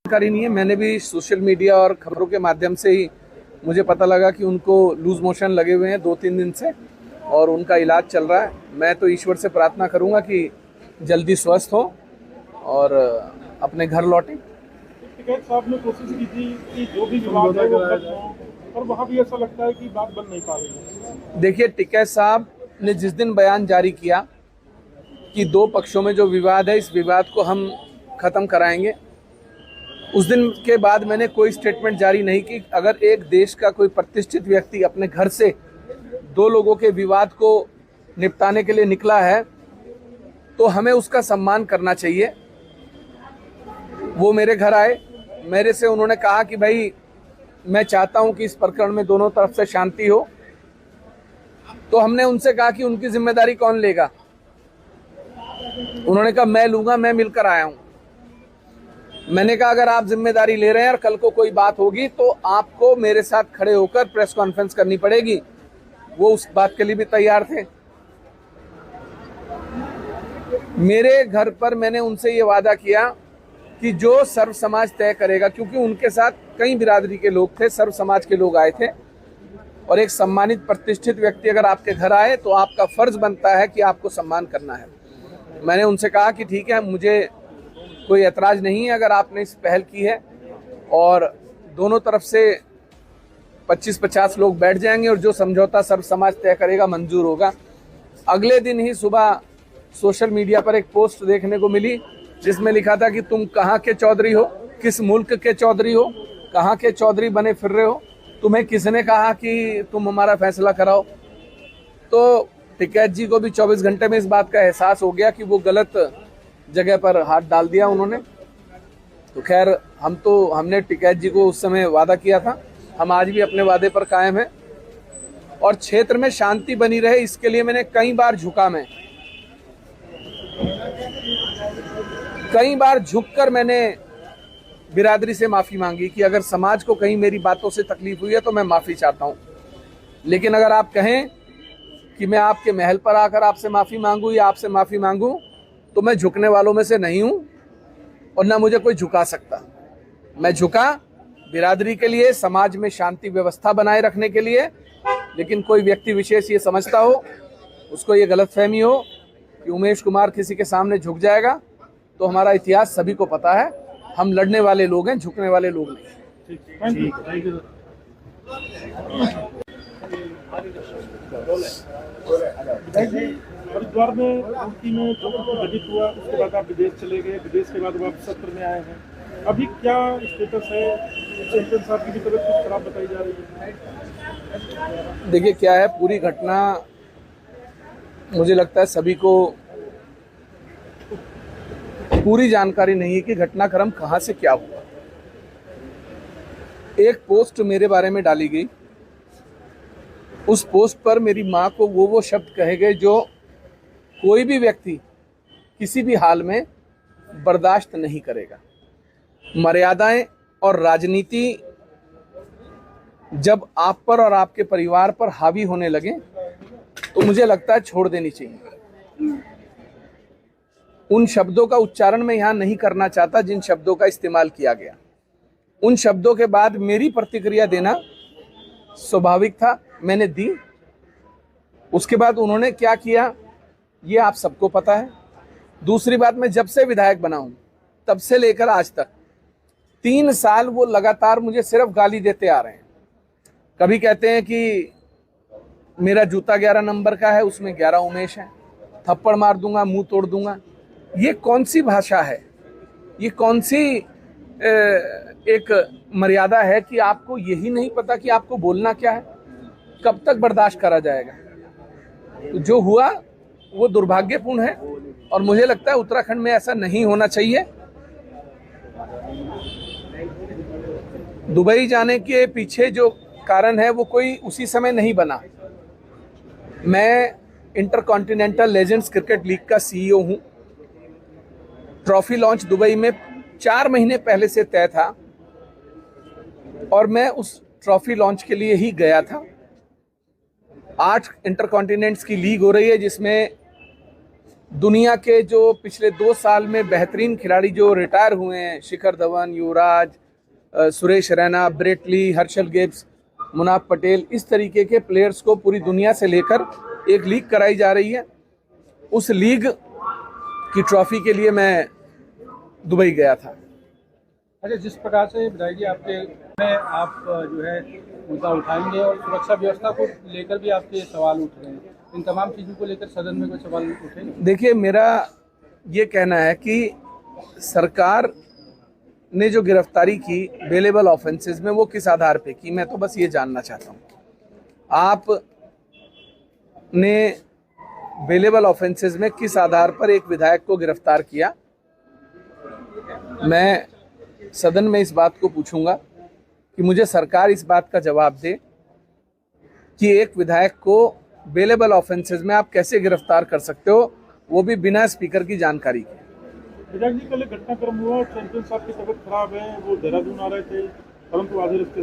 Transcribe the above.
जानकारी नहीं है। मैंने भी सोशल मीडिया और खबरों के माध्यम से ही मुझे पता लगा कि उनको लूज मोशन लगे हुए हैं 2-3 दिन से और उनका इलाज चल रहा है। मैं तो ईश्वर से प्रार्थना करूंगा कि जल्दी स्वस्थ हो और अपने घर लौटें। टिकैत साहब ने कोशिश की थी कि जो भी विवाद है वो खत्म हो, और वहाँ भी ऐसा लगता है कि बात बन नहीं पा रही है। देखिए, टिकैत साहब ने जिस दिन बयान जारी किया कि 2 पक्षों में जो विवाद है, इस विवाद को हम खत्म कराएंगे, उस दिन के बाद मैंने कोई स्टेटमेंट जारी नहीं की। अगर एक देश का कोई प्रतिष्ठित व्यक्ति अपने घर से 2 लोगों के विवाद को निपटाने के लिए निकला है तो हमें उसका सम्मान करना चाहिए। वो मेरे घर आए, मेरे से उन्होंने कहा कि भाई मैं चाहता हूं कि इस प्रकरण में दोनों तरफ से शांति हो। तो हमने उनसे कहा कि उनकी जिम्मेदारी कौन लेगा। उन्होंने कहा मैं लूंगा, मैं मिलकर आया हूं। मैंने कहा अगर आप जिम्मेदारी ले रहे हैं और कल को कोई बात होगी तो आपको मेरे साथ खड़े होकर प्रेस कॉन्फ्रेंस करनी पड़ेगी। वो उस बात के लिए भी तैयार थे। मेरे घर पर मैंने उनसे ये वादा किया कि जो सर्व समाज तय करेगा, क्योंकि उनके साथ कई बिरादरी के लोग थे, सर्व समाज के लोग आए थे, और एक सम्मानित प्रतिष्ठित व्यक्ति अगर आपके घर आए तो आपका फर्ज बनता है कि आपको सम्मान करना है। मैंने उनसे कहा कि ठीक है, मुझे कोई ऐतराज नहीं है अगर आपने इस पहल की है, और दोनों तरफ से 25-50 लोग बैठ जाएंगे और जो समझौता सर्व समाज तय करेगा मंजूर होगा। अगले दिन ही सुबह सोशल मीडिया पर एक पोस्ट देखने को मिली जिसमें लिखा था कि तुम कहाँ के चौधरी हो, किस मुल्क के चौधरी हो, कहाँ के चौधरी बने फिर रहे हो, तुम्हें किसने कहा कि तुम हमारा फैसला कराओ। तो टिकैत जी को भी 24 घंटे में इस बात का एहसास हो गया कि वो गलत जगह पर हाथ डाल दिया उन्होंने। तो खैर, हमने टिकैत जी को उस समय वादा किया था, हम आज भी अपने वादे पर कायम हैं और क्षेत्र में शांति बनी रहे इसके लिए मैंने कई बार झुककर मैंने बिरादरी से माफी मांगी कि अगर समाज को कहीं मेरी बातों से तकलीफ हुई है तो मैं माफी चाहता हूं। लेकिन अगर आप कहें कि मैं आपके महल पर आकर आपसे माफी मांगू या आपसे माफी मांगू तो मैं झुकने वालों में से नहीं हूं और ना मुझे कोई झुका सकता। मैं झुका बिरादरी के लिए, समाज में शांति व्यवस्था बनाए रखने के लिए। लेकिन कोई व्यक्ति विशेष ये समझता हो, उसको ये गलतफहमी हो कि उमेश कुमार किसी के सामने झुक जाएगा, तो हमारा इतिहास सभी को पता है। हम लड़ने वाले लोग हैं, झुकने वाले लोग नहीं। हरिद्वार में उनकी में जो घटित हुआ उसके बाद आप विदेश चले गए, विदेश के बाद आप सत्र में आए हैं। अभी क्या स्टेटस है? चैंपियन साहब की भी तबीयत कुछ खराब बताई जा रही है। देखिए क्या है, पूरी घटना मुझे लगता है सभी को पूरी जानकारी नहीं है कि घटनाक्रम कहां से क्या हुआ। एक पोस्ट मेरे बारे में डाली गई, उस पोस्ट पर मेरी मां को वो शब्द कहे गए जो कोई भी व्यक्ति किसी भी हाल में बर्दाश्त नहीं करेगा। मर्यादाएं और राजनीति जब आप पर और आपके परिवार पर हावी होने लगे तो मुझे लगता है छोड़ देनी चाहिए। उन शब्दों का उच्चारण मैं यहां नहीं करना चाहता जिन शब्दों का इस्तेमाल किया गया। उन शब्दों के बाद मेरी प्रतिक्रिया देना स्वाभाविक था, मैंने दी। उसके बाद उन्होंने क्या किया ये आप सबको पता है। दूसरी बात, मैं जब से विधायक बना हूं तब से लेकर आज तक 3 साल वो लगातार मुझे सिर्फ गाली देते आ रहे हैं। कभी कहते हैं कि मेरा जूता 11 नंबर का है, उसमें 11 उमेश है, थप्पड़ मार दूंगा, मुंह तोड़ दूंगा। ये कौन सी भाषा है? ये कौन सी एक मर्यादा है कि आपको यही नहीं पता कि आपको बोलना क्या है? कब तक बर्दाश्त करा जाएगा? तो जो हुआ वो दुर्भाग्यपूर्ण है और मुझे लगता है उत्तराखंड में ऐसा नहीं होना चाहिए। दुबई जाने के पीछे जो कारण है वो कोई उसी समय नहीं बना। मैं इंटरकॉन्टिनेंटल लेजेंड्स क्रिकेट लीग का सीईओ हूं। ट्रॉफी लॉन्च दुबई में 4 महीने पहले से तय था और मैं उस ट्रॉफी लॉन्च के लिए ही गया था। 8 इंटरकॉन्टिनेंट्स की लीग हो रही है जिसमें दुनिया के जो पिछले 2 साल में बेहतरीन खिलाड़ी जो रिटायर हुए हैं, Shikhar Dhawan, Yuvraj, Suresh Raina, Brett Lee, Herschelle Gibbs, Munaf Patel, इस तरीके के प्लेयर्स को पूरी दुनिया से लेकर एक लीग कराई जा रही है। उस लीग की ट्रॉफी के लिए मैं दुबई गया था। अच्छा, जिस प्रकार से विधायक जी आपके में आप जो है मुद्दा उठाएंगे और सुरक्षा व्यवस्था को लेकर भी आपके सवाल उठ रहे हैं, इन तमाम चीज़ों को लेकर सदन में कोई सवाल उठेंगे? देखिए, मेरा ये कहना है कि सरकार ने जो गिरफ्तारी की बेलेबल ऑफेंसेस में, वो किस आधार पे की, मैं तो बस ये जानना चाहता हूँ। आप ने बेलेबल ऑफेंसेस में किस आधार पर एक विधायक को गिरफ्तार किया? मैं सदन में इस बात को पूछूंगा कि मुझे सरकार इस बात का जवाब दे कि एक विधायक को बेलेबल ऑफेंसेस में आप कैसे गिरफ्तार कर सकते हो, वो भी बिना स्पीकर की जानकारी के। विधायक जी, कल एक घटनाक्रम हुआ, चैंपियन साहब की तबीयत खराब है, वो देहरादून आ रहे थे, परंतु आधे रास्ते